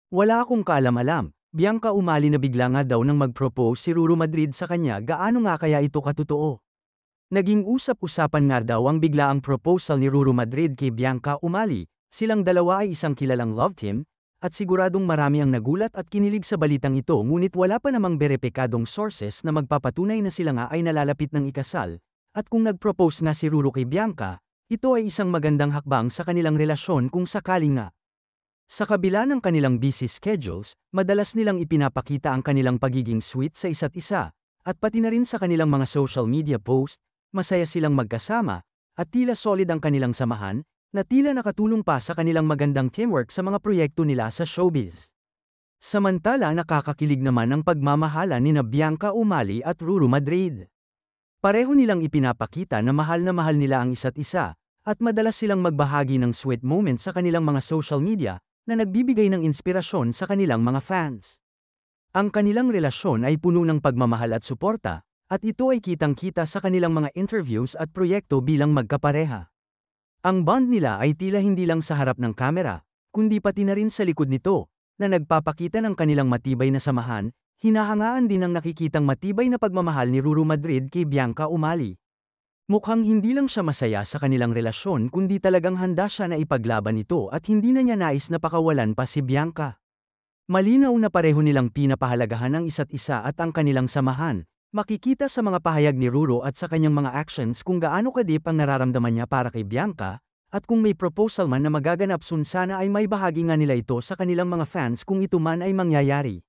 Wala akong kaalam-alam. Bianca umali na bigla nga daw nang mag-propose si Ruru Madrid sa kanya, gaano nga kaya ito katotoo? Naging usap-usapan nga daw ang biglaang proposal ni Ruru Madrid kay Bianca Umali. Silang dalawa ay isang kilalang love team, at siguradong marami ang nagulat at kinilig sa balitang ito, ngunit wala pa namang beripikadong sources na magpapatunay na sila nga ay nalalapit ng ikasal. At kung nag-propose nga si Ruru kay Bianca, ito ay isang magandang hakbang sa kanilang relasyon kung sakali nga. Sa kabila ng kanilang busy schedules, madalas nilang ipinapakita ang kanilang pagiging sweet sa isa't isa, at pati na rin sa kanilang mga social media post, masaya silang magkasama, at tila solid ang kanilang samahan, na tila nakatulong pa sa kanilang magandang teamwork sa mga proyekto nila sa showbiz. Samantala, nakakakilig naman ang pagmamahala nina Bianca Umali at Ruru Madrid. Pareho nilang ipinapakita na mahal nila ang isa't isa, at madalas silang magbahagi ng sweet moments sa kanilang mga social media, na nagbibigay ng inspirasyon sa kanilang mga fans. Ang kanilang relasyon ay puno ng pagmamahal at suporta, at ito ay kitang-kita sa kanilang mga interviews at proyekto bilang magkapareha. Ang bond nila ay tila hindi lang sa harap ng kamera, kundi pati na rin sa likod nito, na nagpapakita ng kanilang matibay na samahan. Hinahangaan din ang nakikitang matibay na pagmamahal ni Ruru Madrid kay Bianca Umali. Mukhang hindi lang siya masaya sa kanilang relasyon, kundi talagang handa siya na ipaglaban ito at hindi na niya nais na pakawalan pa si Bianca. Malinaw na pareho nilang pinapahalagahan ang isa't isa at ang kanilang samahan. Makikita sa mga pahayag ni Ruru at sa kanyang mga actions kung gaano kadip ang nararamdaman niya para kay Bianca, at kung may proposal man na magaganap soon, sana ay may bahagi nga nila ito sa kanilang mga fans kung ito man ay mangyayari.